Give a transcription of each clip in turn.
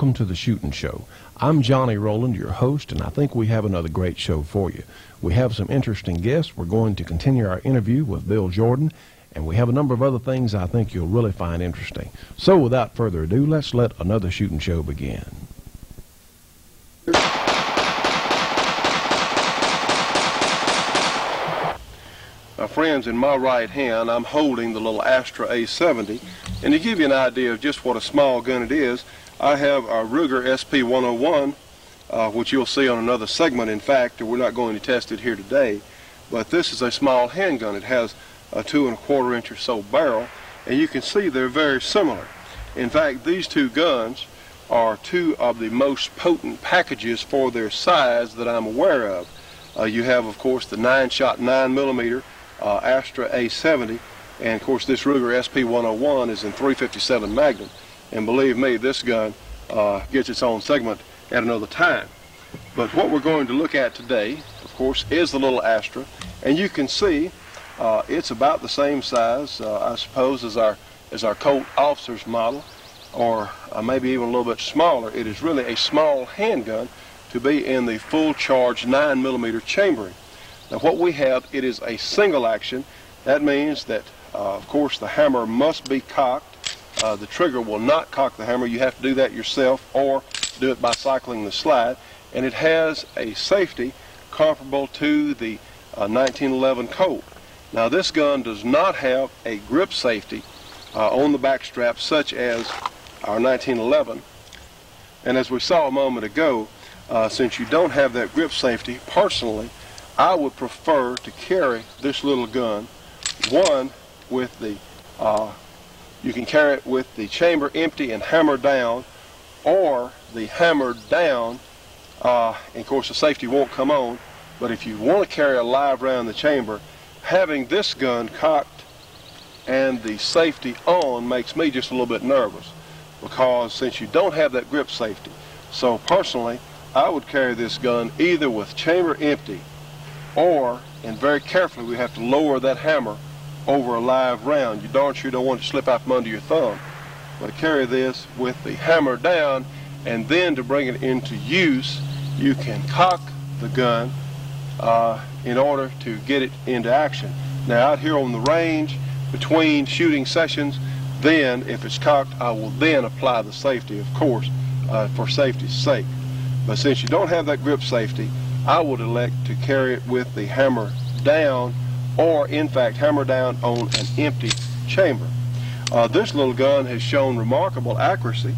welcome to the Shootin' Show. I'm Johnny Rowland, your host, and I think we have another great show for you. We have some interesting guests. We're going to continue our interview with Bill Jordan, and we have a number of other things I think you'll really find interesting. So without further ado, let's let another Shootin' Show begin. Friends, in my right hand, I'm holding the little Astra A70, and to give you an idea of just what a small gun it is, I have a Ruger SP101, which you'll see on another segment. In fact, we're not going to test it here today, but this is a small handgun. It has a 2 1/4 inch or so barrel, and you can see they're very similar. In fact, these two guns are two of the most potent packages for their size that I'm aware of. You have, of course, the 9-shot 9mm Astra A70, and of course this Ruger SP101 is in .357 Magnum, and believe me, this gun gets its own segment at another time. But what we're going to look at today, of course, is the little Astra, and you can see it's about the same size, I suppose, as our Colt officer's model, or maybe even a little bit smaller. It is really a small handgun to be in the full charge 9mm chambering. Now what we have, it is a single action. That means that, of course, the hammer must be cocked. The trigger will not cock the hammer. You have to do that yourself or do it by cycling the slide. And it has a safety comparable to the 1911 Colt. Now this gun does not have a grip safety on the back strap such as our 1911. And as we saw a moment ago, since you don't have that grip safety, personally, I would prefer to carry this little gun, one with the, you can carry it with the chamber empty and hammer down, or the hammer down, and of course the safety won't come on, but if you want to carry a live round in the chamber, having this gun cocked and the safety on makes me just a little bit nervous, because since you don't have that grip safety. So personally, I would carry this gun either with chamber empty, or, and very carefully, we have to lower that hammer over a live round. You darn sure don't want it to slip out from under your thumb. But carry this with the hammer down, and then to bring it into use, you can cock the gun in order to get it into action. Now out here on the range, between shooting sessions, then if it's cocked, I will then apply the safety, of course, for safety's sake. But since you don't have that grip safety, I would elect to carry it with the hammer down, or in fact hammer down on an empty chamber. This little gun has shown remarkable accuracy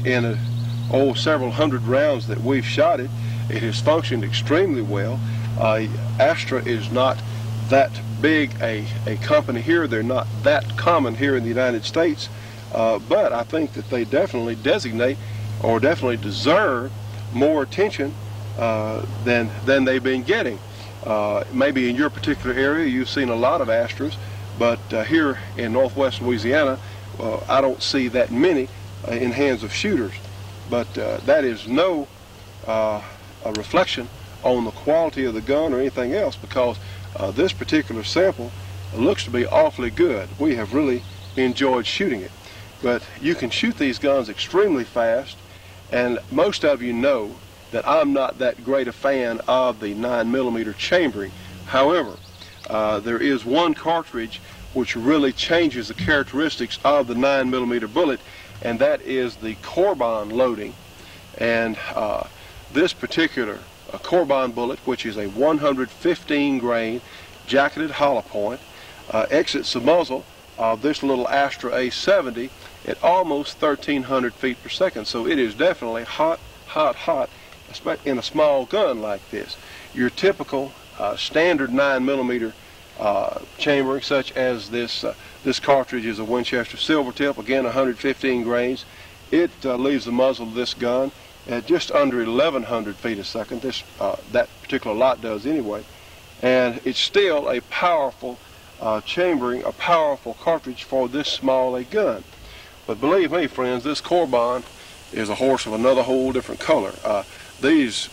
in several hundred rounds that we've shot it. It has functioned extremely well. Astra is not that big a company here. They're not that common here in the United States, but I think that they definitely designate or definitely deserve more attention than they've been getting. Maybe in your particular area you've seen a lot of Astras, but here in northwest Louisiana I don't see that many in hands of shooters. But that is no a reflection on the quality of the gun or anything else, because this particular sample looks to be awfully good. We have really enjoyed shooting it. But you can shoot these guns extremely fast, and most of you know that I'm not that great a fan of the 9mm chambering. However, there is one cartridge which really changes the characteristics of the 9mm bullet, and that is the Corbin loading. And this particular Corbin bullet, which is a 115 grain jacketed hollow point, exits the muzzle of this little Astra A70 at almost 1,300 feet per second. So it is definitely hot, hot, hot in a small gun like this. Your typical standard 9mm chambering, such as this cartridge is a Winchester silver tip, again 115 grains. It leaves the muzzle of this gun at just under 1,100 feet a second. That particular lot does anyway, and it's still a powerful chambering, a powerful cartridge for this small a gun. But believe me, friends, this Corbin is a horse of another whole different color. These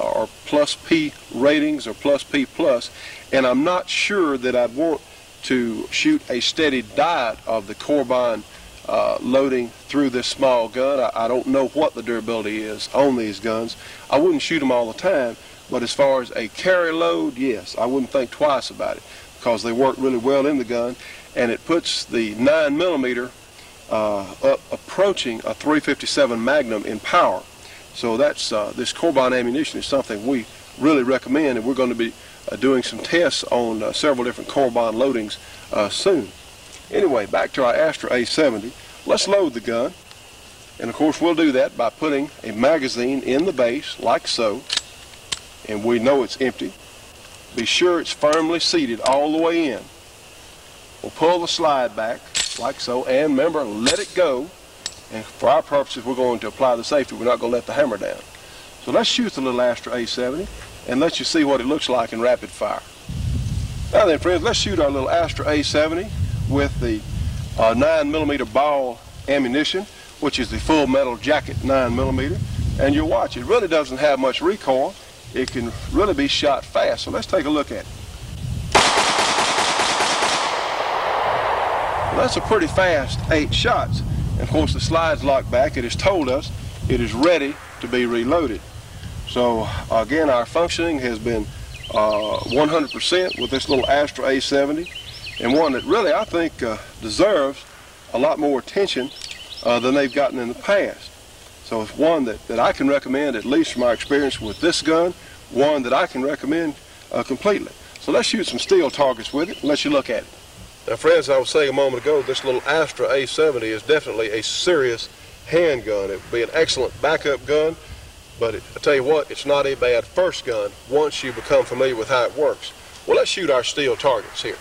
are plus P ratings or plus P plus, and I'm not sure that I'd want to shoot a steady diet of the Corbin loading through this small gun. I don't know what the durability is on these guns. I wouldn't shoot them all the time, but as far as a carry load, yes, I wouldn't think twice about it because they work really well in the gun, and it puts the 9mm up approaching a .357 Magnum in power. So that's this carbine ammunition is something we really recommend, and we're going to be doing some tests on several different carbine loadings soon. Anyway, back to our Astra A70. Let's load the gun, and of course we'll do that by putting a magazine in the base like so, and we know it's empty. Be sure it's firmly seated all the way in. We'll pull the slide back like so, and remember, let it go. And for our purposes, we're going to apply the safety. We're not going to let the hammer down. So let's shoot the little Astra A70 and let you see what it looks like in rapid fire. Now then, friends, let's shoot our little Astra A70 with the 9mm ball ammunition, which is the full metal jacket 9mm. And you'll watch, it really doesn't have much recoil. It can really be shot fast. So let's take a look at it. Well, that's a pretty fast 8 shots. And of course the slide's locked back. It has told us it is ready to be reloaded. So again, our functioning has been 100% with this little Astra A70, and one that really I think deserves a lot more attention than they've gotten in the past. So it's one that I can recommend, at least from my experience with this gun, one that I can recommend completely. So let's shoot some steel targets with it and let you look at it. Now friends, I was saying a moment ago, this little Astra A70 is definitely a serious handgun. It would be an excellent backup gun, but I tell you what, it's not a bad first gun once you become familiar with how it works. Well, let's shoot our steel targets here.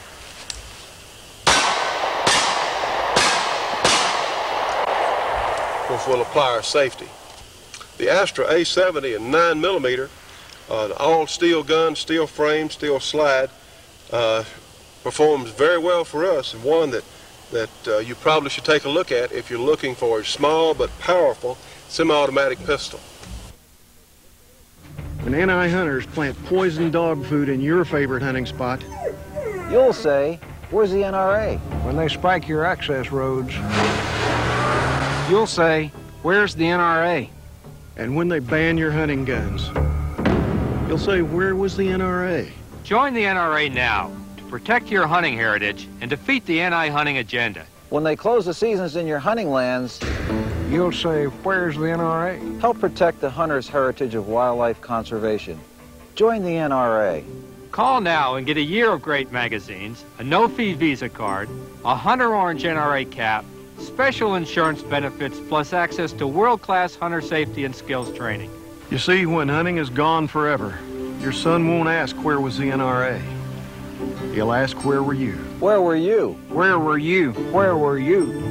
Of course, we'll apply our safety. The Astra A70 and 9mm, an all steel gun, steel frame, steel slide, performs very well for us, and one that you probably should take a look at if you're looking for a small but powerful semi-automatic pistol. When anti-hunters plant poison dog food in your favorite hunting spot, you'll say, where's the NRA? When they spike your access roads, you'll say, where's the NRA? And when they ban your hunting guns, you'll say, where was the NRA? Join the NRA now. Protect your hunting heritage and defeat the anti-hunting agenda. When they close the seasons in your hunting lands, you'll say, where's the NRA? Help protect the hunter's heritage of wildlife conservation. Join the NRA. Call now and get a year of great magazines, a no-fee Visa card, a Hunter Orange NRA cap, special insurance benefits, plus access to world-class hunter safety and skills training. You see, when hunting is gone forever, your son won't ask, where was the NRA? He'll ask, where were you? Where were you? Where were you? Where were you?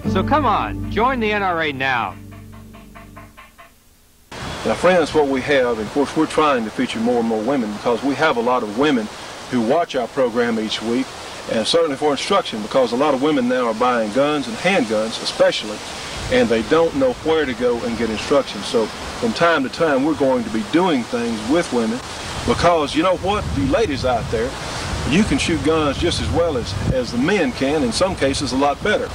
So come on, join the NRA now. Now friends, what we have, and of course we're trying to feature more and more women because we have a lot of women who watch our program each week, and certainly for instruction, because a lot of women now are buying guns and handguns especially, and they don't know where to go and get instruction. So from time to time we're going to be doing things with women, because you know what, you ladies out there, you can shoot guns just as well as the men can, in some cases a lot better.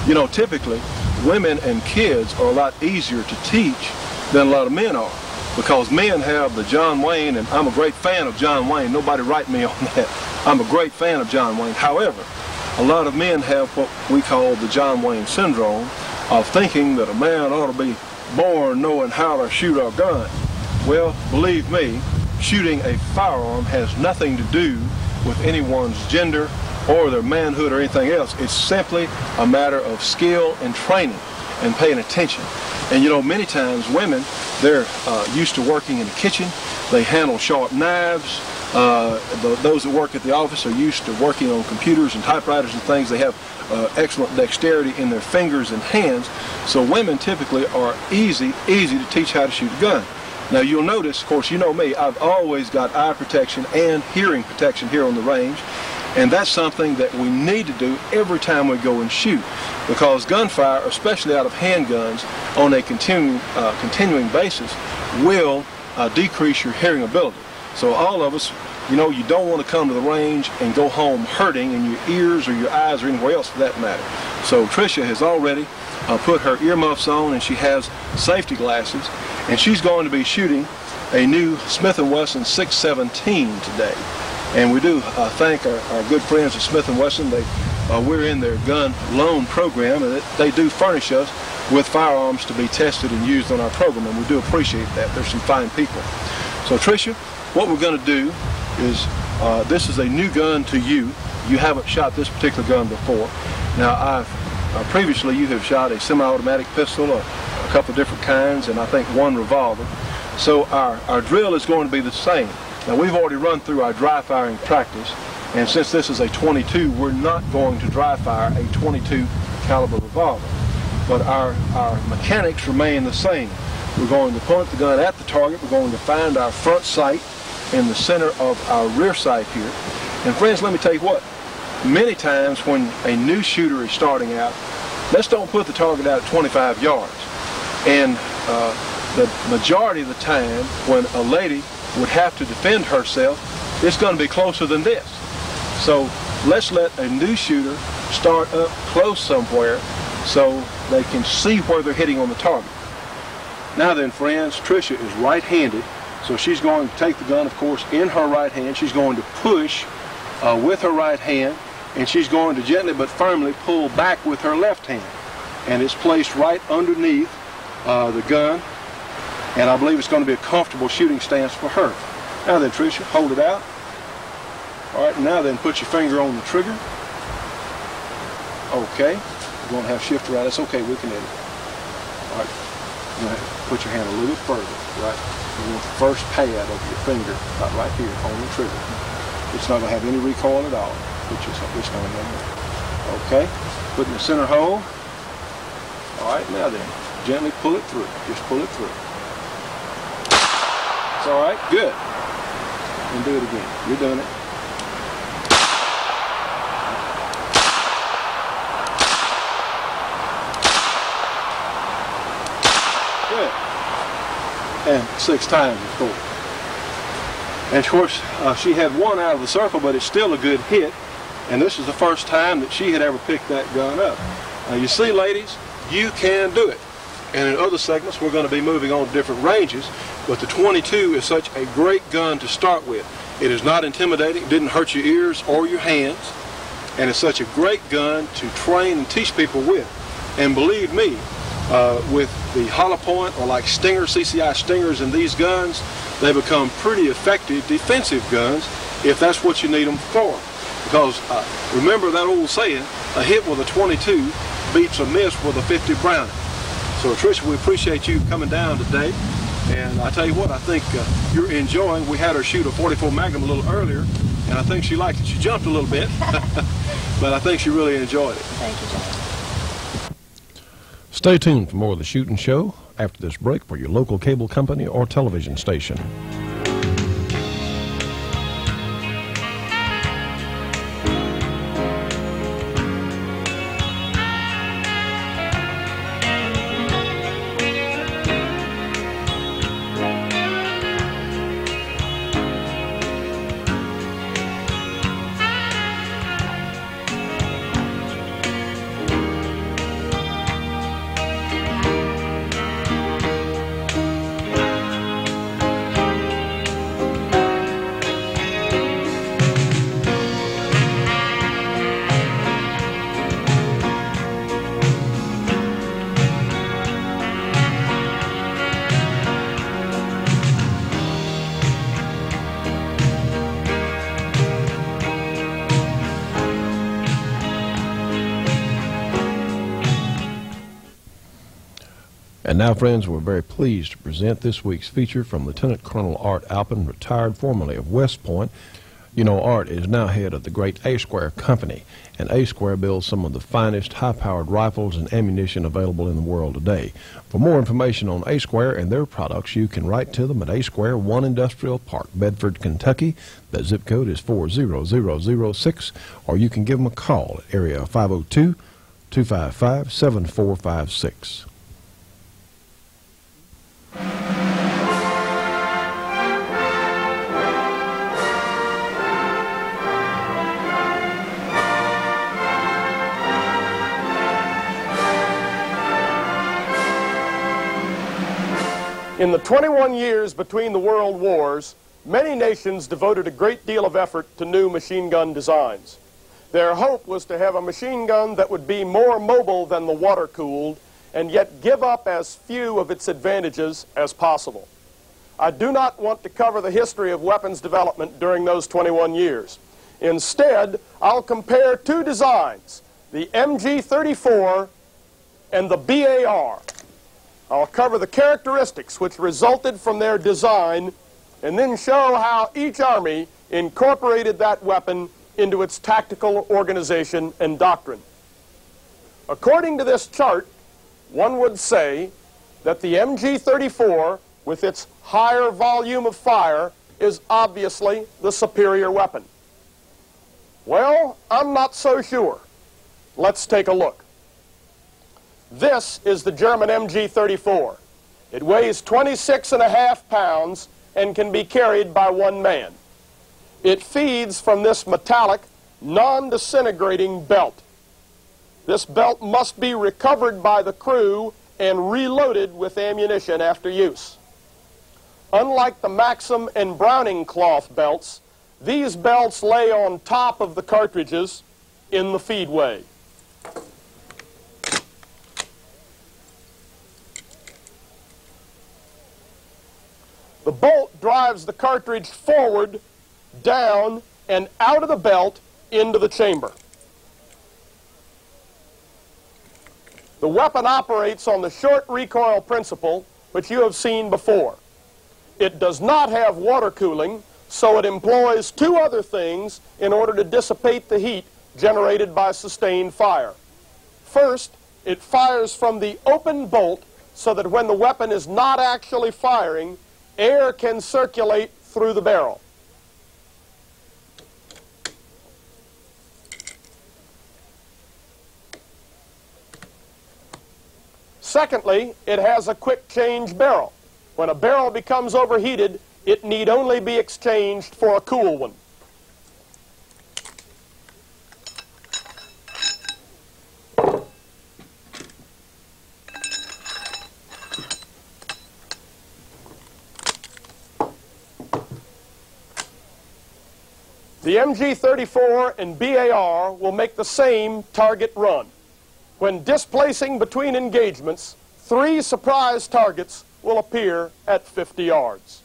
You know, typically women and kids are a lot easier to teach than a lot of men are, because men have the John Wayne, and I'm a great fan of John Wayne, nobody write me on that. I'm a great fan of John Wayne. However, a lot of men have what we call the John Wayne syndrome of thinking that a man ought to be born knowing how to shoot a gun. Well, believe me, shooting a firearm has nothing to do with anyone's gender or their manhood or anything else. It's simply a matter of skill and training and paying attention. And you know, many times women, they're used to working in the kitchen. They handle sharp knives. Those that work at the office are used to working on computers and typewriters and things. They have excellent dexterity in their fingers and hands. So women typically are easy to teach how to shoot a gun. Now you'll notice, of course, you know me, I've always got eye protection and hearing protection here on the range, and that's something that we need to do every time we go and shoot, because gunfire, especially out of handguns, on a continuing basis, will decrease your hearing ability. So all of us you know, you don't want to come to the range and go home hurting in your ears or your eyes or anywhere else for that matter. So Tricia has already put her earmuffs on, and she has safety glasses, and she's going to be shooting a new Smith & Wesson 617 today. And we do thank our good friends at Smith & Wesson. We're in their gun loan program, and they do furnish us with firearms to be tested and used on our program, and we do appreciate that. They're some fine people. So Tricia, what we're going to do is, this is a new gun to you. You haven't shot this particular gun before. Now, previously you have shot a semi-automatic pistol, a couple of different kinds, and I think one revolver. So our drill is going to be the same. Now, we've already run through our dry firing practice, and since this is a 22, we're not going to dry fire a 22 caliber revolver. But our mechanics remain the same. We're going to point the gun at the target. We're going to find our front sight in the center of our rear sight here. And friends, let me tell you what, many times when a new shooter is starting out, let's don't put the target out at 25 yards. And the majority of the time when a lady would have to defend herself, it's going to be closer than this. So let's let a new shooter start up close somewhere so they can see where they're hitting on the target. Now then, friends, Tricia is right-handed, so she's going to take the gun, of course, in her right hand. She's going to push with her right hand, and she's going to gently but firmly pull back with her left hand. And it's placed right underneath the gun, and I believe it's going to be a comfortable shooting stance for her. Now then, Tricia, hold it out. All right, now then, put your finger on the trigger. Okay, you're going to have shifter right. That's okay, we can edit. All right, you're going to have to put your hand a little bit further, right? You want the first pad of your finger right here on the trigger. It's not going to have any recoil at all. Put your thumb in there. Okay, put in the center hole. All right, now then, gently pull it through. Just pull it through. It's all right, good. And do it again. You're doing it. Good. And 6 times, of course. And of course, she had one out of the circle, but it's still a good hit. And this is the first time that she had ever picked that gun up. You see, ladies, you can do it. And in other segments, we're going to be moving on to different ranges. But the 22 is such a great gun to start with. It is not intimidating. It didn't hurt your ears or your hands. And it's such a great gun to train and teach people with. And believe me, with the hollow point or like Stinger, CCI Stingers in these guns, they become pretty effective defensive guns if that's what you need them for. Because remember that old saying, a hit with a 22 beats a miss with a 50 Browning. So Tricia, we appreciate you coming down today. And I tell you what, I think you're enjoying. We had her shoot a 44 Magnum a little earlier, and I think she liked it. She jumped a little bit, but I think she really enjoyed it. Thank you, John. Stay tuned for more of the Shootin' Show after this break for your local cable company or television station. And now, friends, we're very pleased to present this week's feature from Lieutenant Colonel Art Alphin, retired formerly of West Point. You know, Art is now head of the great A-Square Company, and A-Square builds some of the finest high-powered rifles and ammunition available in the world today. For more information on A-Square and their products, you can write to them at A-Square, 1 Industrial Park, Bedford, Kentucky. That zip code is 40006, or you can give them a call at area 502-255-7456. In the 21 years between the world wars, many nations devoted a great deal of effort to new machine gun designs. Their hope was to have a machine gun that would be more mobile than the water-cooled and yet give up as few of its advantages as possible. I do not want to cover the history of weapons development during those 21 years. Instead, I'll compare two designs, the MG-34 and the BAR. I'll cover the characteristics which resulted from their design and then show how each army incorporated that weapon into its tactical organization and doctrine. According to this chart, one would say that the MG-34, with its higher volume of fire, is obviously the superior weapon. Well, I'm not so sure. Let's take a look. This is the German MG-34. It weighs 26.5 pounds and can be carried by one man. It feeds from this metallic, non-disintegrating belt. This belt must be recovered by the crew and reloaded with ammunition after use. Unlike the Maxim and Browning cloth belts, these belts lay on top of the cartridges in the feedway. The bolt drives the cartridge forward, down, and out of the belt into the chamber. The weapon operates on the short recoil principle, which you have seen before. It does not have water cooling, so it employs two other things in order to dissipate the heat generated by sustained fire. First, it fires from the open bolt so that when the weapon is not actually firing, air can circulate through the barrel. Secondly, it has a quick change barrel. When a barrel becomes overheated, it need only be exchanged for a cool one. The MG-34 and BAR will make the same target run. When displacing between engagements, 3 surprise targets will appear at 50 yards.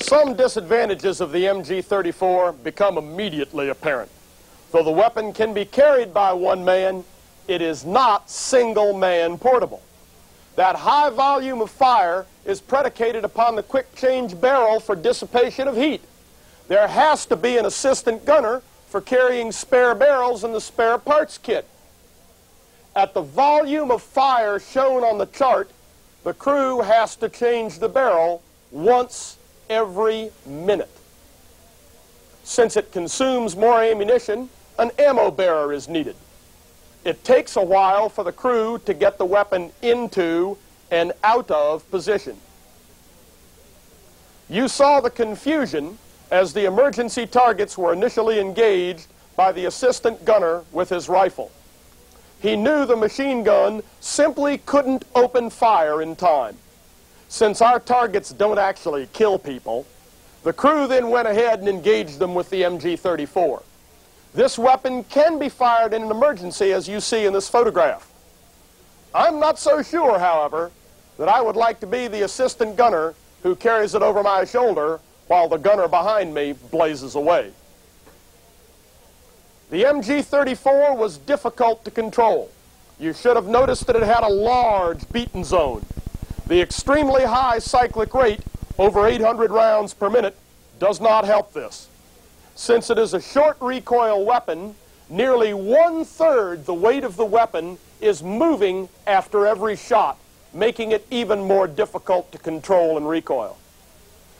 Some disadvantages of the MG-34 become immediately apparent. Though the weapon can be carried by one man, it is not single-man portable. That high volume of fire is predicated upon the quick-change barrel for dissipation of heat. There has to be an assistant gunner for carrying spare barrels in the spare parts kit. At the volume of fire shown on the chart, the crew has to change the barrel once every minute. Since it consumes more ammunition, an ammo bearer is needed. It takes a while for the crew to get the weapon into and out of position. You saw the confusion as the emergency targets were initially engaged by the assistant gunner with his rifle. He knew the machine gun simply couldn't open fire in time. Since our targets don't actually kill people, the crew then went ahead and engaged them with the MG-34. This weapon can be fired in an emergency, as you see in this photograph. I'm not so sure, however, that I would like to be the assistant gunner who carries it over my shoulder while the gunner behind me blazes away. The MG-34 was difficult to control. You should have noticed that it had a large beaten zone. The extremely high cyclic rate, over 800 rounds per minute, does not help this. Since it is a short recoil weapon, nearly 1/3 the weight of the weapon is moving after every shot, making it even more difficult to control and recoil.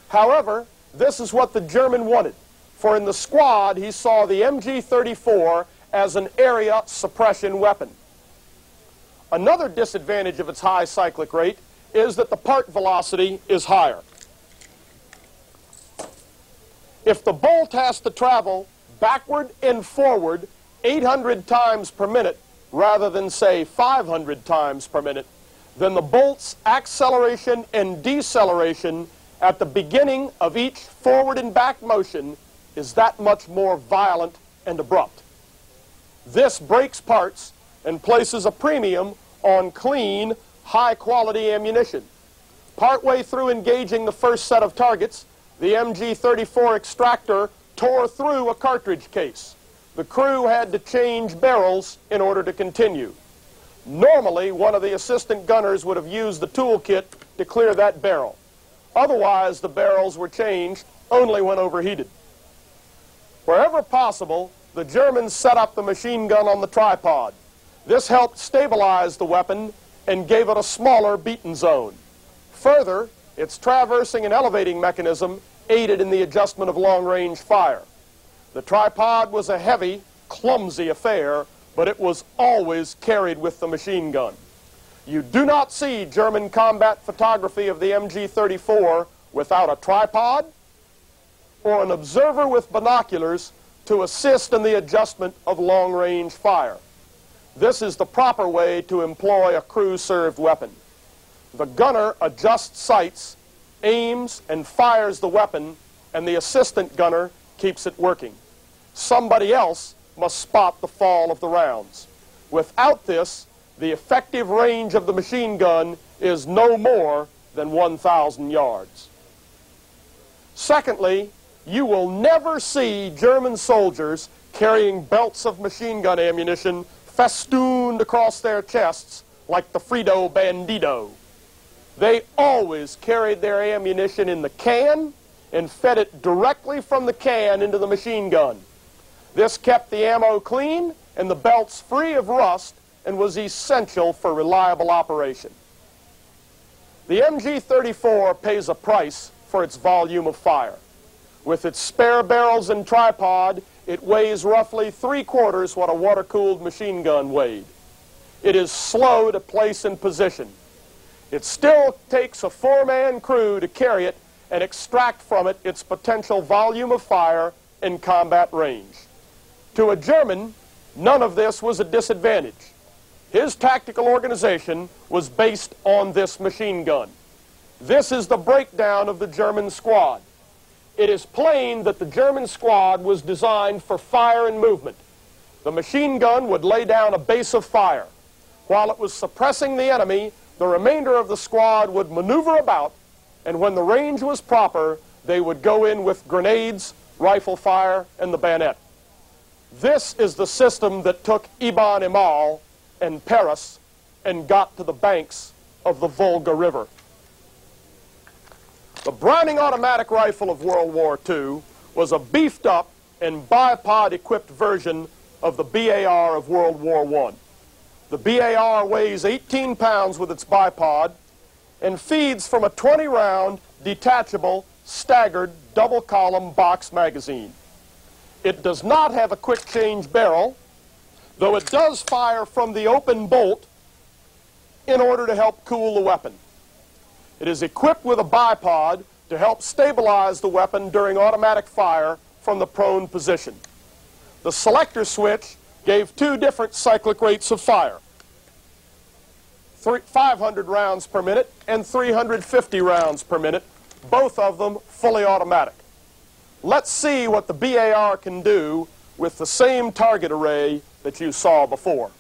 However, this is what the German wanted, for in the squad he saw the MG-34 as an area suppression weapon. Another disadvantage of its high cyclic rate is that the part velocity is higher. If the bolt has to travel backward and forward 800 times per minute rather than, say, 500 times per minute, then the bolt's acceleration and deceleration at the beginning of each forward and back motion is that much more violent and abrupt. This breaks parts and places a premium on clean, high-quality ammunition. Partway through engaging the first set of targets, the MG-34 extractor tore through a cartridge case. The crew had to change barrels in order to continue. Normally, one of the assistant gunners would have used the toolkit to clear that barrel. Otherwise, the barrels were changed only when overheated. Wherever possible, the Germans set up the machine gun on the tripod. This helped stabilize the weapon and gave it a smaller beaten zone. Further, its traversing and elevating mechanism aided in the adjustment of long-range fire. The tripod was a heavy, clumsy affair, but it was always carried with the machine gun. You do not see German combat photography of the MG-34 without a tripod or an observer with binoculars to assist in the adjustment of long-range fire. This is the proper way to employ a crew-served weapon. The gunner adjusts sights, aims, and fires the weapon, and the assistant gunner keeps it working. Somebody else must spot the fall of the rounds. Without this, the effective range of the machine gun is no more than 1,000 yards. Secondly, you will never see German soldiers carrying belts of machine gun ammunition festooned across their chests like the Frito Bandito. They always carried their ammunition in the can and fed it directly from the can into the machine gun. This kept the ammo clean and the belts free of rust and was essential for reliable operation. The MG-34 pays a price for its volume of fire. With its spare barrels and tripod, it weighs roughly 3/4 what a water-cooled machine gun weighed. It is slow to place in position. It still takes a 4-man crew to carry it and extract from it its potential volume of fire and combat range. To a German, none of this was a disadvantage. His tactical organization was based on this machine gun. This is the breakdown of the German squad. It is plain that the German squad was designed for fire and movement. The machine gun would lay down a base of fire. While it was suppressing the enemy, the remainder of the squad would maneuver about, and when the range was proper, they would go in with grenades, rifle fire, and the bayonet. This is the system that took Ibn Imal and Paris and got to the banks of the Volga River. The Browning automatic rifle of World War II was a beefed up and bipod-equipped version of the BAR of World War I. The BAR weighs 18 pounds with its bipod and feeds from a 20-round, detachable, staggered, double-column box magazine. It does not have a quick-change barrel, though it does fire from the open bolt in order to help cool the weapon. It is equipped with a bipod to help stabilize the weapon during automatic fire from the prone position. The selector switch gave two different cyclic rates of fire, 500 rounds per minute and 350 rounds per minute, both of them fully automatic. Let's see what the BAR can do with the same target array that you saw before.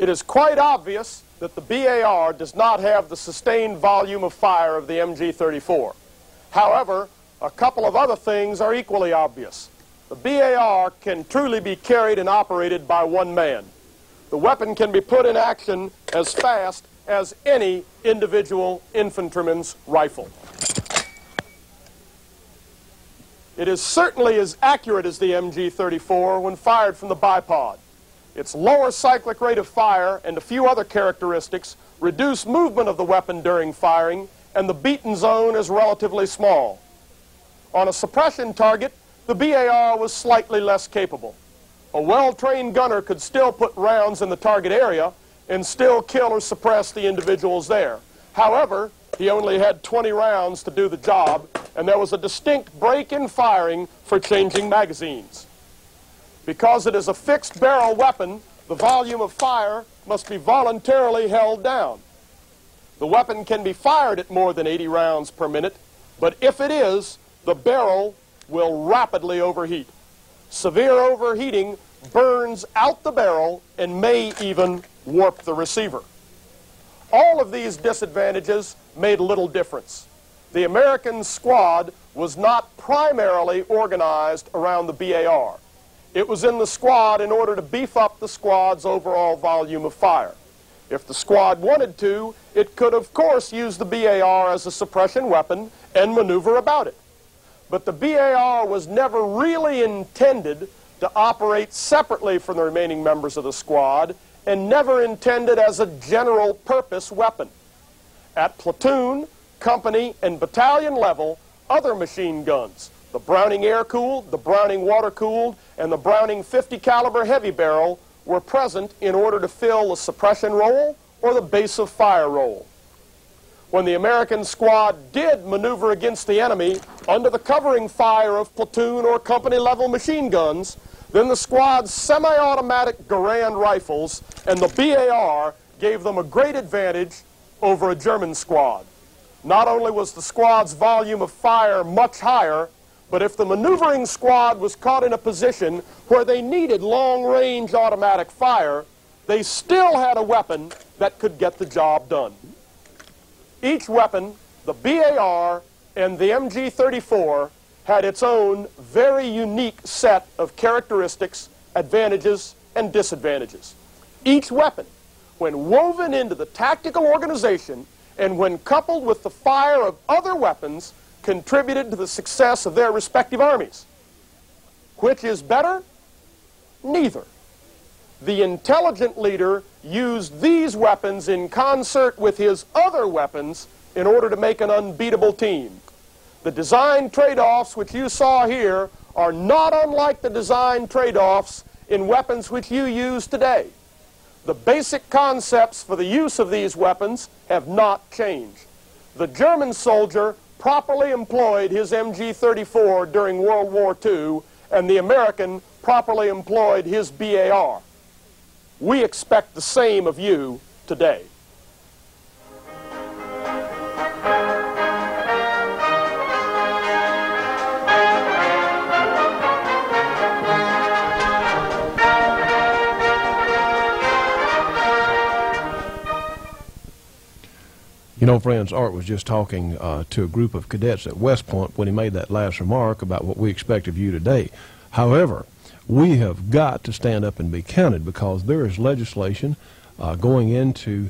It is quite obvious that the BAR does not have the sustained volume of fire of the MG34. However, a couple of other things are equally obvious. The BAR can truly be carried and operated by one man. The weapon can be put in action as fast as any individual infantryman's rifle. It is certainly as accurate as the MG34 when fired from the bipod. Its lower cyclic rate of fire and a few other characteristics reduce movement of the weapon during firing, and the beaten zone is relatively small. On a suppression target, the BAR was slightly less capable. A well-trained gunner could still put rounds in the target area and still kill or suppress the individuals there. However, he only had 20 rounds to do the job, and there was a distinct break in firing for changing magazines. Because it is a fixed barrel weapon, the volume of fire must be voluntarily held down. The weapon can be fired at more than 80 rounds per minute, but if it is, the barrel will rapidly overheat. Severe overheating burns out the barrel and may even warp the receiver. all of these disadvantages made little difference. The American squad was not primarily organized around the BAR. It was in the squad in order to beef up the squad's overall volume of fire. If the squad wanted to, it could of course use the BAR as a suppression weapon and maneuver about it. But the BAR was never really intended to operate separately from the remaining members of the squad and never intended as a general purpose weapon. At platoon, company, and battalion level, other machine guns, the Browning air-cooled, the Browning water-cooled, and the Browning 50 caliber heavy barrel were present in order to fill the suppression role or the base of fire role. When the American squad did maneuver against the enemy under the covering fire of platoon or company level machine guns, then the squad's semi-automatic Garand rifles and the BAR gave them a great advantage over a German squad. Not only was the squad's volume of fire much higher, but if the maneuvering squad was caught in a position where they needed long-range automatic fire, they still had a weapon that could get the job done. Each weapon, the BAR and the MG-34, had its own very unique set of characteristics, advantages, and disadvantages. Each weapon, when woven into the tactical organization and when coupled with the fire of other weapons, contributed to the success of their respective armies. Which is better? Neither. The intelligent leader used these weapons in concert with his other weapons in order to make an unbeatable team. The design trade-offs which you saw here are not unlike the design trade-offs in weapons which you use today. The basic concepts for the use of these weapons have not changed. The German soldier properly employed his MG-34 during World War II, and the American properly employed his BAR. We expect the same of you today. You know, friends, Art was just talking to a group of cadets at West Point when he made that last remark about what we expect of you today. However, we have got to stand up and be counted because there is legislation going into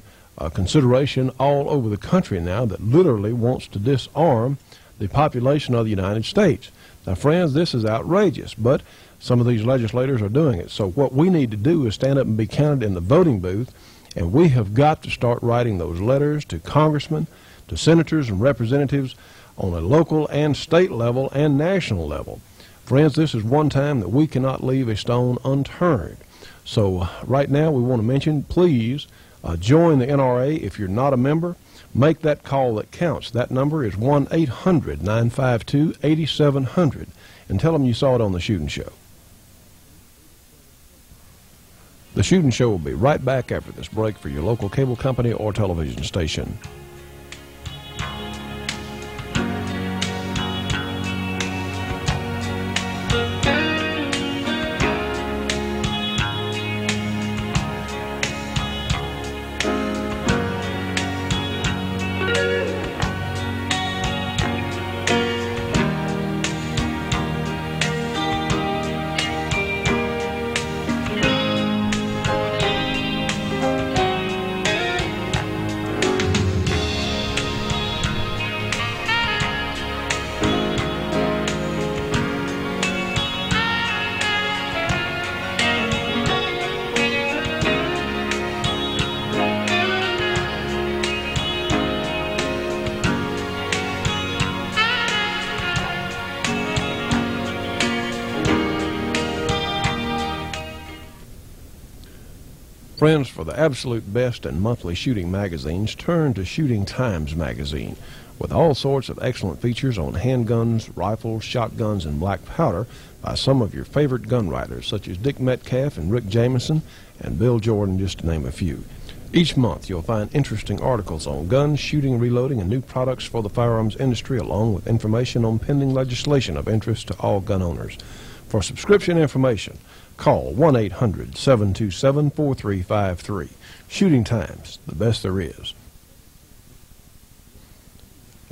consideration all over the country now that literally wants to disarm the population of the United States. Now, friends, this is outrageous, but some of these legislators are doing it. So what we need to do is stand up and be counted in the voting booth. And we have got to start writing those letters to congressmen, to senators and representatives on a local and state level and national level. Friends, this is one time that we cannot leave a stone unturned. So right now we want to mention, please join the NRA if you're not a member. Make that call that counts. That number is 1-800-952-8700. And tell them you saw it on the Shootin' Show. The Shootin' Show will be right back after this break for your local cable company or television station. Friends, for the absolute best in monthly shooting magazines, turn to Shooting Times magazine. With all sorts of excellent features on handguns, rifles, shotguns, and black powder by some of your favorite gun writers, such as Dick Metcalf and Rick Jamison and Bill Jordan, just to name a few. Each month you'll find interesting articles on guns, shooting, reloading, and new products for the firearms industry, along with information on pending legislation of interest to all gun owners. For subscription information, call 1-800-727-4353. Shooting Times, the best there is.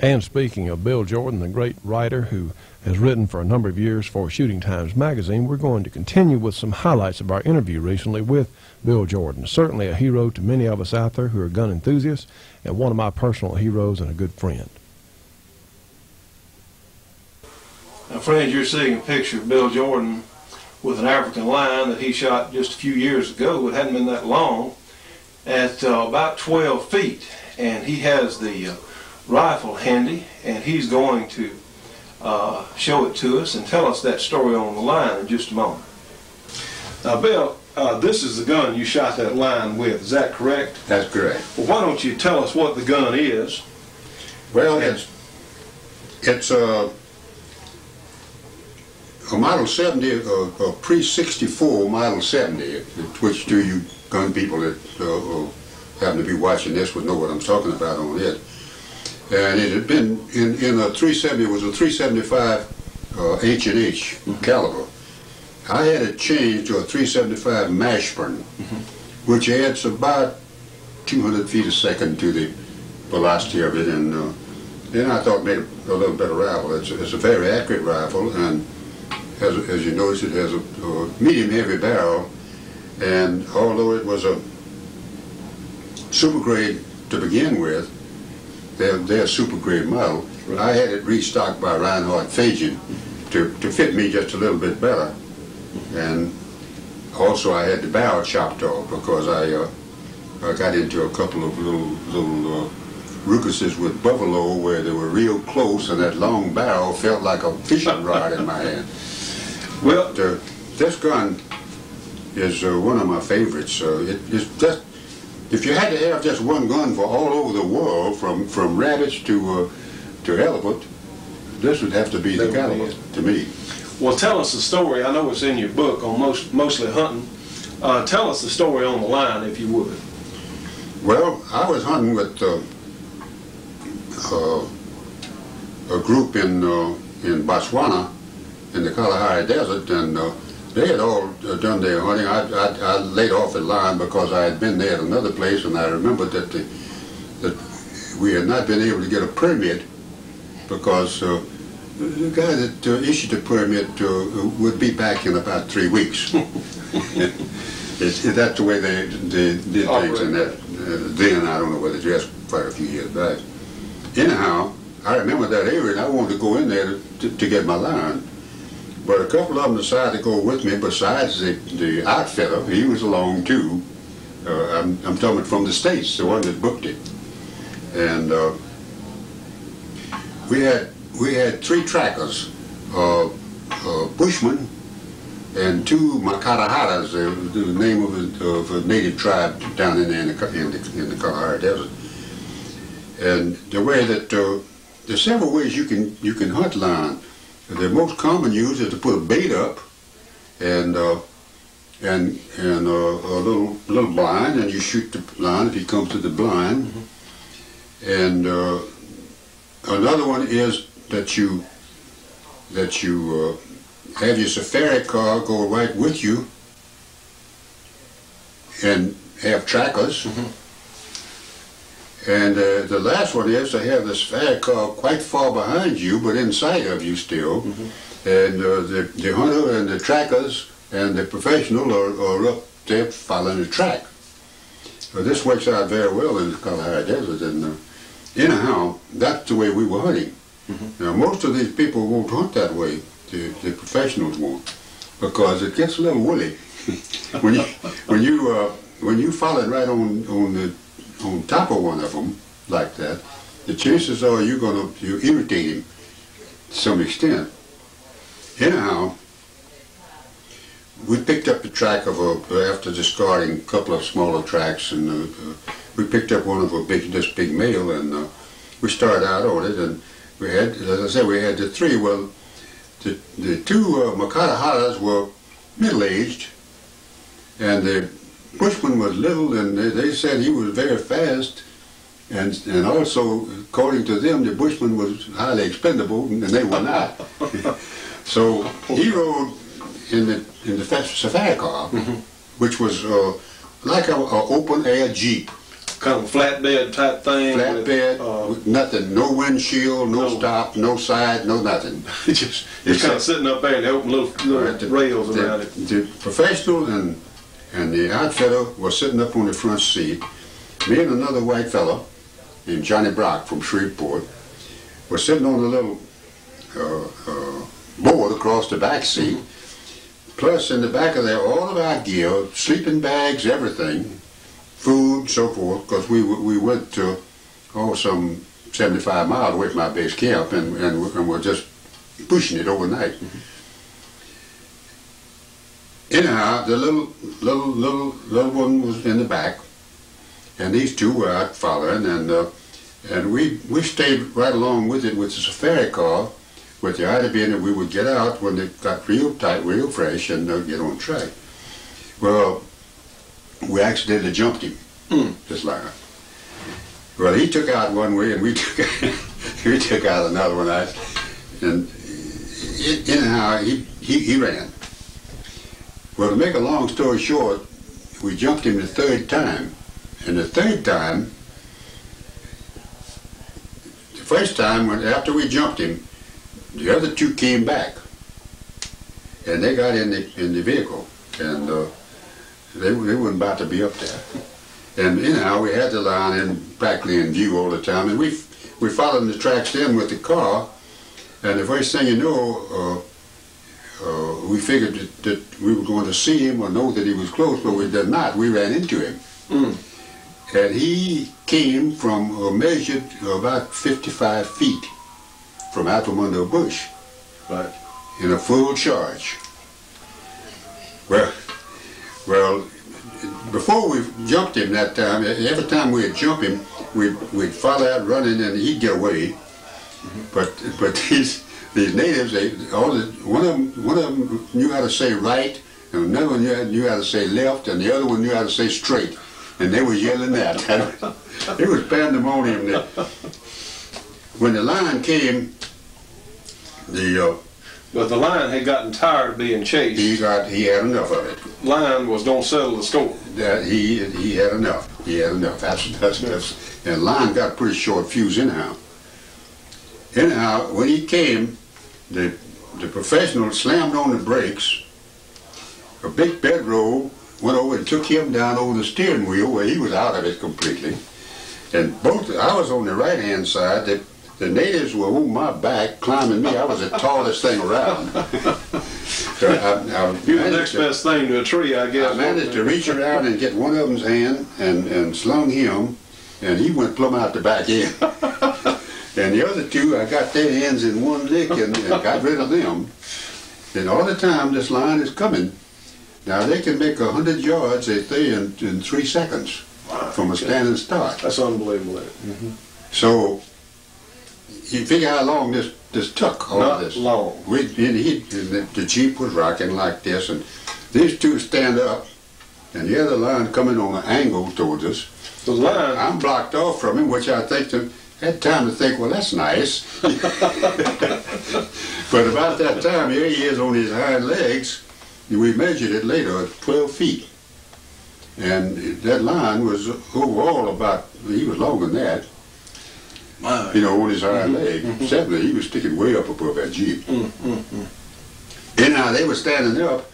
And speaking of Bill Jordan, the great writer who has written for a number of years for Shooting Times magazine, we're going to continue with some highlights of our interview recently with Bill Jordan. Certainly a hero to many of us out there who are gun enthusiasts, and one of my personal heroes and a good friend. Now, friends, you're seeing a picture of Bill Jordan with an African lion that he shot just a few years ago. It hadn't been that long, at about 12 feet. And he has the rifle handy, and he's going to show it to us and tell us that story on the line in just a moment. Now, Bill, this is the gun you shot that lion with. Is that correct? That's correct. Well, why don't you tell us what the gun is? Well, it's a Model 70, a pre-64 Model 70, which to you gun people that happen to be watching this would know what I'm talking about on it. And it had been in a 370, it was a 375 H&H caliber. I had it changed to a 375 Mashburn, which adds about 200 feet a second to the velocity of it, and then I thought it made a little better rifle. It's a very accurate rifle, and as you notice, it has a medium heavy barrel, and although it was a super grade to begin with, their super grade model, I had it restocked by Reinhard Fagen to fit me just a little bit better. And also I had the barrel chopped off because I got into a couple of little rucuses with buffalo where they were real close, and that long barrel felt like a fishing rod in my hand. Well, this gun is one of my favorites. It's just, if you had to have just one gun for all over the world, from rabbits to elephant, this would have to be the caliber to me. Well, tell us the story. I know it's in your book on mostly hunting. Tell us the story on the line, if you would. Well, I was hunting with a group in Botswana, in the Kalahari Desert, and they had all done their hunting. I laid off at line because I had been there at another place, and I remembered that we had not been able to get a permit because the guy that issued the permit would be back in about 3 weeks. That's the way they did things, and then I don't know whether just quite a few years back. Anyhow, I remember that area, and I wanted to go in there to get my line. But a couple of them decided to go with me. Besides the outfitter, he was along too. I'm talking from the States, the one that booked it. And we had 3 trackers, Bushmen and 2 Makatahatas, the name of a native tribe down in there in the Kalahari Desert. And the way that there's several ways you can hunt line. The most common use is to put a bait up and a little blind, and you shoot the line if he comes to the blind. And another one is that you have your safari car go right with you and have trackers. And the last one is to have the safari car quite far behind you, but inside of you still. And the hunter and the trackers and the professional are up there following the track. This works out very well in the Kalahari Desert. And anyhow, that's the way we were hunting. Now, most of these people won't hunt that way. The professionals won't, because it gets a little woolly. when you follow it right on top of one of them like that, the chances are you irritate him to some extent. Anyhow, we picked up the track of after discarding a couple of smaller tracks, and we picked up one of this big male, and we started out on it, and we had, as I said, we had the 3. Well, the 2 Makatahatas were middle-aged, and the Bushman was little, and they said he was very fast, and also, according to them, the Bushman was highly expendable, and they were not. So he rode in the safari car, which was like an open-air Jeep. kind of flatbed type thing. Flatbed, with nothing, no windshield, no stop, no side, no nothing. just kind of sitting up there and open little rails around it. The professional and the outfitter was sitting up on the front seat. Me and another white fellow named Johnny Brock from Shreveport were sitting on a little board across the back seat. Plus, in the back of there, all of our gear, sleeping bags, everything, food, so forth, because we went to, some 75 miles away from our base camp, and we're just pushing it overnight. Anyhow, the little one was in the back, and these two were out following, and we stayed right along with it with the safari car, with the idea being that we would get out when it got real tight, real fresh, and get on track. Well, we accidentally jumped him, this line. Well, he took out one way, and we took out another one. And anyhow, he ran. Well, to make a long story short, we jumped him the third time. And the third time, the first time, after we jumped him, the other two came back, and they got in the vehicle, and they weren't about to be up there. And anyhow, we had the line practically in view all the time, and we followed the tracks in with the car, and the first thing you know, we figured that we were going to see him or know that he was close, but we did not. We ran into him. And he came from measured about 55 feet from out from under a bush, right, in a full charge. Well, before we jumped him that time, every time we'd jump him, we'd follow out running and he'd get away. But these natives, one of them knew how to say right, and another one knew how to say left, and the other one knew how to say straight. And they were yelling that. It was pandemonium. When the lion came, but the lion had gotten tired of being chased. He had enough of it. Lion was going to settle the score. He had enough. He had enough. That's and lion got a pretty short fuse anyhow. Anyhow, when he came, the professional slammed on the brakes. A big bedroll went over and took him down over the steering wheel where he was out of it completely. And I was on the right-hand side. The natives were on my back climbing me. I was the tallest thing around. So you were the next best thing to a tree, I guess. I managed to reach around and get one of them's hand and slung him, and he went plumb out the back end. And the other two, I got their hands in one lick and got rid of them. And all the time this lion is coming. Now they can make 100 yards, they say, in 3 seconds from a standing start. That's unbelievable. So you figure how long this took. All this. Not long. The Jeep was rocking like this, and these two stand up, and the other lion coming on an angle towards us. The lion. I'm blocked off from him, which I think had time to think, well, that's nice. But about that time, here he is on his hind legs. We measured it later at 12 feet. And that lion was overall he was longer than that. My. On his hind leg. Except he was sticking way up above that Jeep. Anyhow, they were standing up,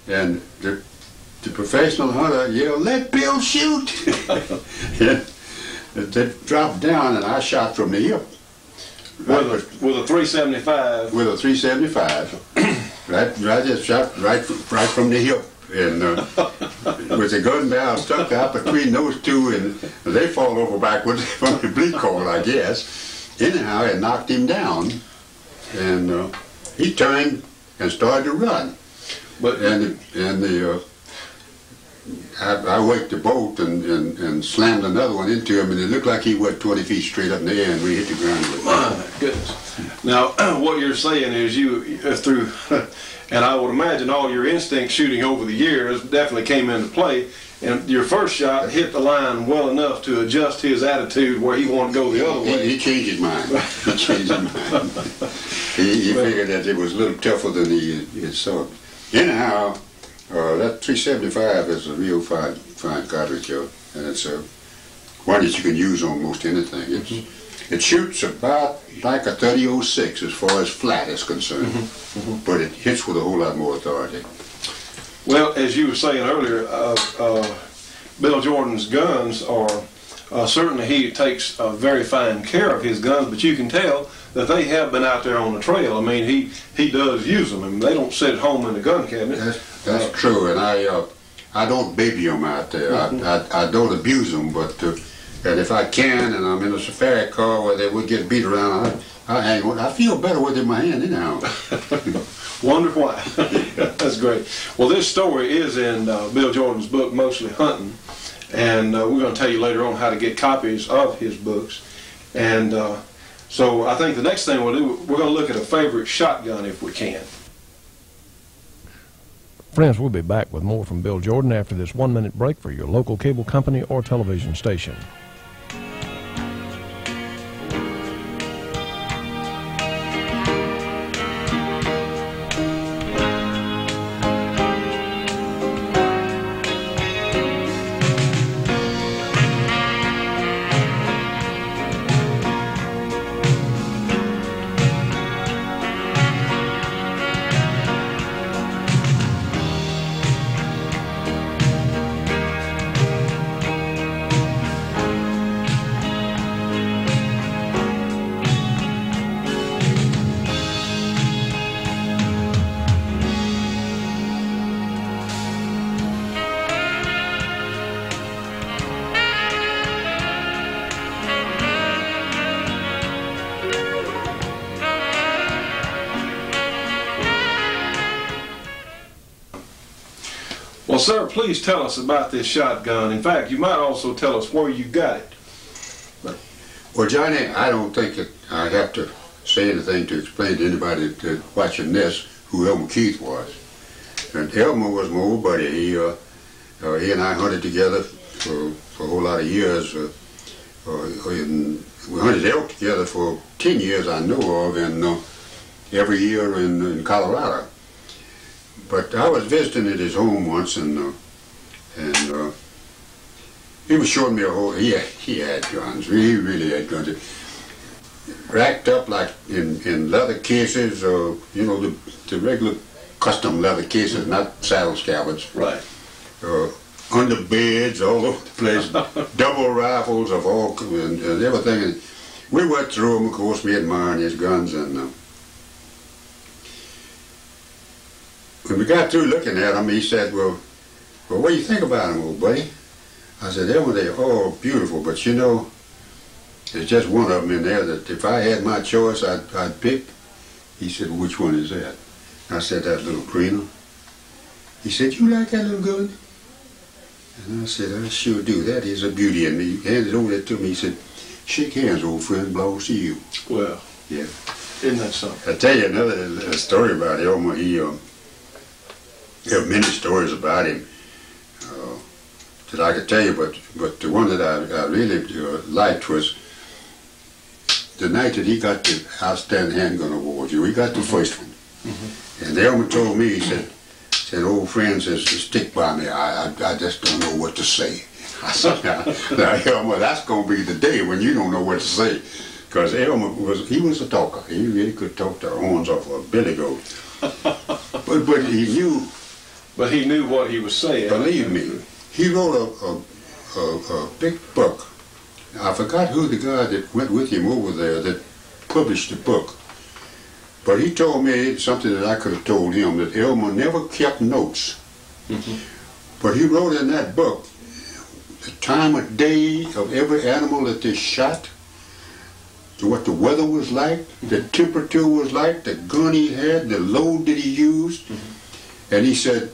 and the professional hunter yelled, "Let Bill shoot!" They dropped down, and I shot from the hip. With a 375. With a 375. I just shot right from the hip, and with the gun barrel stuck out between those two, and they fall over backwards from the bleed cord, I guess. Anyhow, it knocked him down, and he turned and started to run. I waked the boat and slammed another one into him, and it looked like he went 20 feet straight up in the air, and we hit the ground with it. My goodness. Now, what you're saying is you, through, and I would imagine all your instinct shooting over the years definitely came into play, and your first shot hit the lion well enough to adjust his attitude where he wanted to go the other way. He changed his mind. He changed his mind. He figured that it was a little tougher than he thought. Anyhow, that 375 is a real fine cartridge, and it's one that you can use on most anything. It shoots about like a 30-06 as far as flat is concerned, but it hits with a whole lot more authority. Well, as you were saying earlier, Bill Jordan's guns are, certainly he takes very fine care of his guns, but you can tell that they have been out there on the trail. I mean, he does use them. I mean, they don't sit at home in the gun cabinet. That's true, and I don't baby them out there. I don't abuse them, but and if I can, and I'm in a safari car where they would get beat around, I hang on. I feel better with it in my hand anyhow. Wonder why. That's great. Well, this story is in Bill Jordan's book, Mostly Hunting, and we're going to tell you later on how to get copies of his books. And so I think the next thing we'll do, we're going to look at a favorite shotgun if we can. Friends, we'll be back with more from Bill Jordan after this 1-minute break for your local cable company or television station. Well, sir, please tell us about this shotgun. In fact, you might also tell us where you got it. Well, Johnny, I don't think that I have to say anything to explain to anybody that's watching this who Elmer Keith was. And Elmer was my old buddy. He and I hunted together for a whole lot of years. We hunted elk together for 10 years, I know of, and every year in Colorado. But I was visiting at his home once, and he was showing me a whole. He had guns. He really had guns. Racked up like in leather cases, or you know, the regular custom leather cases, not saddle scabbards. Right. Under beds, all over the place. Double rifles of all and everything. And we went through them, of course, me admiring his guns, and. When we got through looking at them, he said, well, what do you think about them, old buddy? I said, they're all beautiful, but you know, there's just one of them in there that if I had my choice, I'd pick. He said, well, which one is that? I said, that little greener. He said, you like that little gun? And I said, I sure do. That is a beauty. And he handed over that to me. He said, shake hands, old friend, belongs to you. Well, yeah. Isn't that something? I'll tell you another story about Elmer. There are many stories about him that I could tell you, but the one that I really liked was the night that he got the Outstanding Handgun Award. He got the first one. And Elmer told me, he said, old friend says, stick by me. I just don't know what to say. I said, now Elmer, that's going to be the day when you don't know what to say. Because Elmer was a talker. He really could talk the horns off a billy goat. But he knew. But he knew what he was saying. Believe me, he wrote a big book. I forgot who the guy that went with him over there that published the book. But he told me something that I could have told him, that Elmer never kept notes. But he wrote in that book the time of day of every animal that they shot, what the weather was like, the temperature was like, the gun he had, the load that he used. And he said,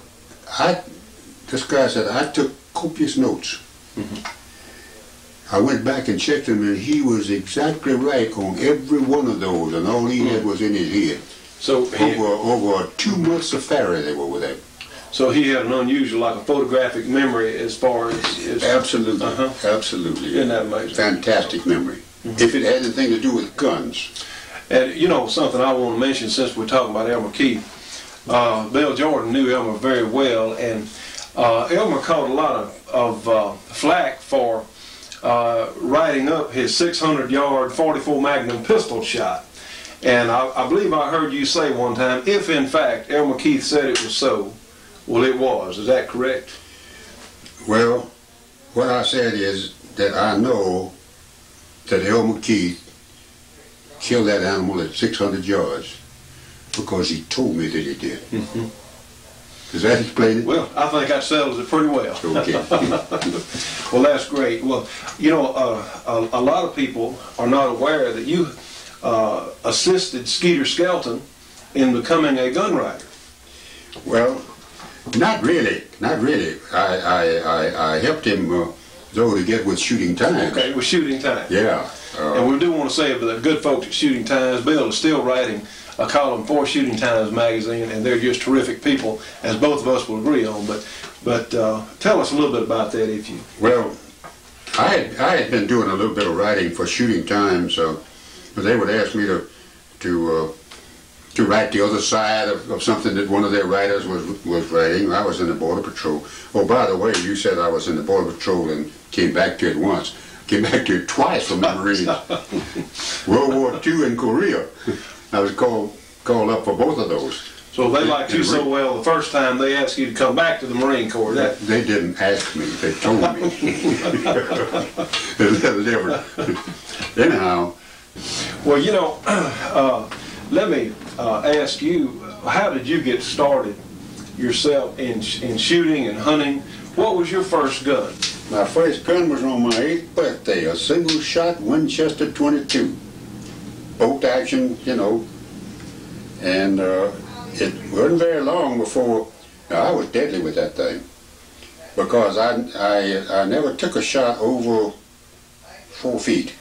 this guy said, I took copious notes. I went back and checked him, and he was exactly right on every one of those, and all he had was in his head. So over a 2-month safari they were with him. So he had an unusual, like a photographic memory as far as absolutely, absolutely. Isn't that amazing? Fantastic memory. If it had anything to do with guns. And you know, something I want to mention since we're talking about Elmer Keith, Bill Jordan knew Elmer very well, and Elmer caught a lot of flack for writing up his 600-yard 44 Magnum pistol shot. And I believe I heard you say one time, if in fact Elmer Keith said it was so, well, it was. Is that correct? Well, what I said is that I know that Elmer Keith killed that animal at 600 yards because he told me that he did. Does that explain it? Well, I think that settles it pretty well. Okay. Well, that's great. Well, you know, a lot of people are not aware that you assisted Skeeter Skelton in becoming a gun writer. Well, not really. Not really. I helped him, though, to get with Shooting Times. Okay, with Shooting Times. Yeah. And we do want to say that the good folks at Shooting Times, Bill is still writing a column for Shooting Times magazine, and they're just terrific people, as both of us will agree on. But tell us a little bit about that, if you. Well, I had been doing a little bit of writing for Shooting Times, but they would ask me to write the other side of something that one of their writers was writing. I was in the Border Patrol. Oh, by the way, you said I was in the Border Patrol and came back to it once. Came back to it twice from the Marines. World War II and Korea. I was called up for both of those. So they liked you so well the first time they asked you to come back to the Marine Corps. They didn't ask me. They told me. It's a little different. Anyhow. Well, you know, let me ask you, how did you get started yourself in shooting and hunting? What was your first gun? My first gun was on my 8th birthday, a single-shot Winchester 22. Bolt action, you know. And it wasn't very long before, I was deadly with that thing. Because I never took a shot over 4 feet.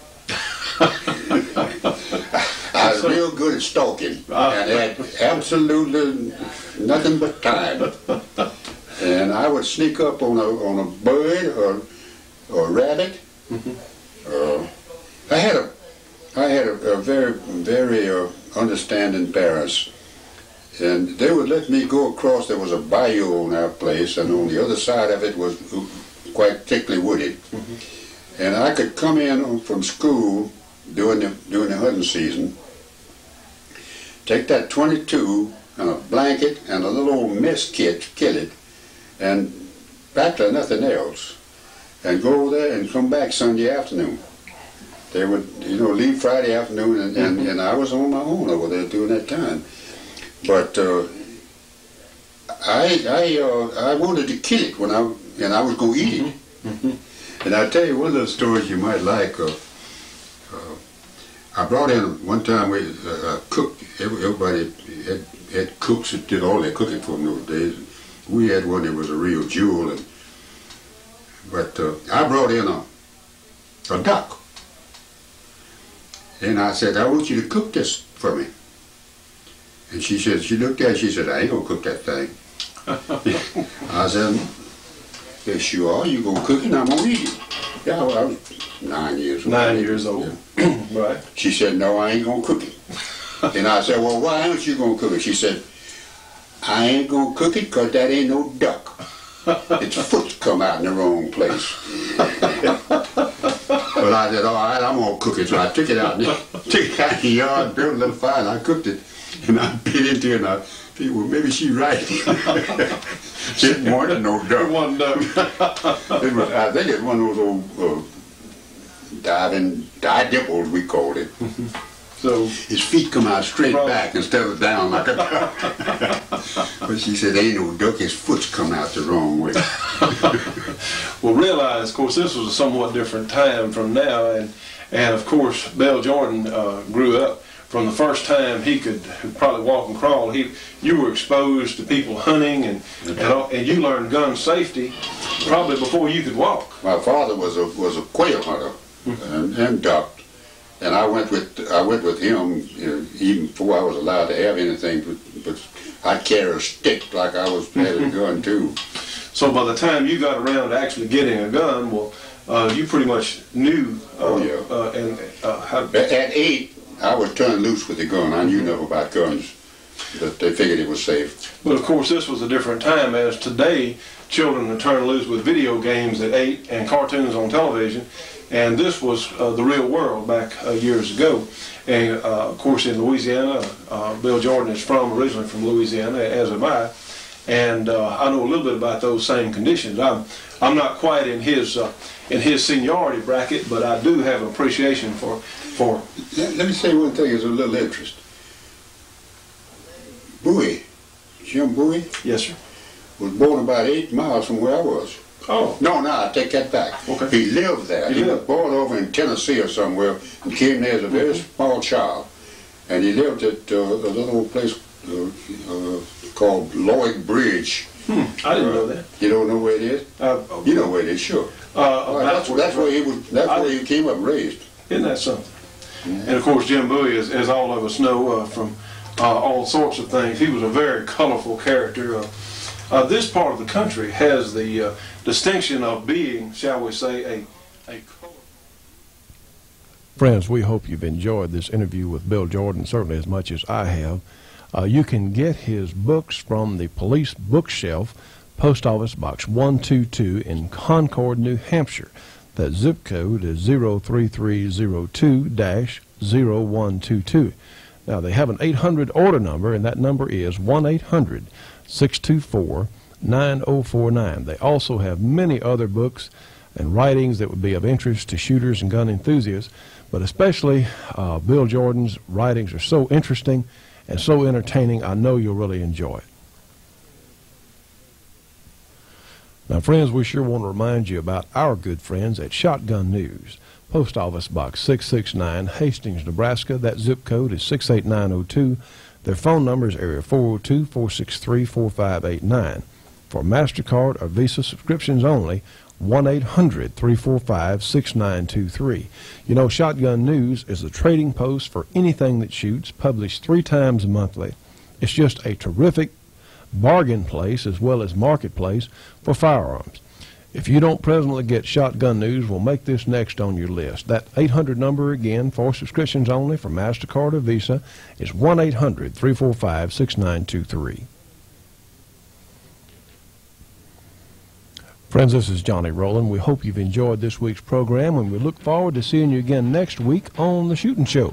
I was real good at stalking and had absolutely nothing but time. And I would sneak up on a bird or a rabbit. I had a very understanding parents, and they would let me go across. There was a bayou on our place, and on the other side of it was quite thickly wooded. And I could come in from school during the hunting season, take that 22 and a blanket and a little old mess kit, kill it, and back to nothing else, and go over there and come back Sunday afternoon. They would, leave Friday afternoon, and I was on my own over there during that time. But I wanted to kill it and I was going to eat it. And I'll tell you one of those stories you might like. I brought in one time a cook. Everybody had cooks that did all their cooking for them those days. We had one that was a real jewel. But I brought in a duck. And I said, I want you to cook this for me. And she looked at it, she said, I ain't going to cook that thing. I said, yes, you are. You're going to cook it and I'm going to eat it. Yeah, well, I was 9 years old. 9 years old. Yeah. Right. She said, no, I ain't going to cook it. And I said, well, why aren't you going to cook it? She said, I ain't going to cook it because that ain't no duck. Its foot's come out in the wrong place. But I said, all right, I'm going to cook it. So I took it out in the yard, built a little fire, and I cooked it. And I bit into it, and I think, well, maybe she's right. It wasn't no duck. It wasn't duck. I think it's one of those old dipples, we called it. So his feet come out straight back instead of down like a duck. But she said, ain't no duck, his foot's come out the wrong way. Well, realize, of course, this was a somewhat different time from now, and of course, Bill Jordan grew up. From the first time he could probably walk and crawl, you were exposed to people hunting, and you learned gun safety probably before you could walk. My father was a quail hunter and duck. And I went with him even before I was allowed to have anything. But I'd carry a stick like I was had a gun too. So by the time you got around to actually getting a gun, well, you pretty much knew. At 8, I was turned loose with the gun. I knew enough about guns that they figured it was safe. But of course, this was a different time. As today, children are turned loose with video games at 8 and cartoons on television. And this was the real world back years ago. And of course in Louisiana, Bill Jordan is originally from Louisiana, as am I. And I know a little bit about those same conditions. I'm not quite in his seniority bracket, but I do have an appreciation for. Let me say one thing as a little interest. Bowie, Jim Bowie? Yes, sir. Was born about 8 miles from where I was. Oh. No, I take that back. Okay. He lived there. He was born over in Tennessee or somewhere and came there as a very small child. And he lived at a little old place called Lloyd Bridge. I didn't know that. You don't know where it is? You know where it is, sure. That's where he was. That's where he came up and raised. Isn't that something? And of course, Jim Bowie, as all of us know from all sorts of things, he was a very colorful character. This part of the country has the distinction of being, shall we say, a colorful. Friends, we hope you've enjoyed this interview with Bill Jordan, certainly as much as I have. You can get his books from the Police Bookshelf, Post Office Box 122 in Concord, New Hampshire. That zip code is 03302-0122. Now, they have an 800 order number, and that number is 1-800-624-9049. They also have many other books and writings that would be of interest to shooters and gun enthusiasts, but especially Bill Jordan's writings are so interesting and so entertaining, I know you'll really enjoy it. Now, friends, we sure want to remind you about our good friends at Shotgun News. Post Office Box 669, Hastings, Nebraska. That zip code is 68902. Their phone number is area 402-463-4589. For MasterCard or Visa subscriptions only, 1-800-345-6923. You know, Shotgun News is the trading post for anything that shoots, published 3 times monthly. It's just a terrific bargain place as well as marketplace for firearms. If you don't presently get Shotgun News, we'll make this next on your list. That 800 number again for subscriptions only for MasterCard or Visa is 1-800-345-6923. Friends, this is Johnny Rowland. We hope you've enjoyed this week's program, and we look forward to seeing you again next week on The Shootin' Show.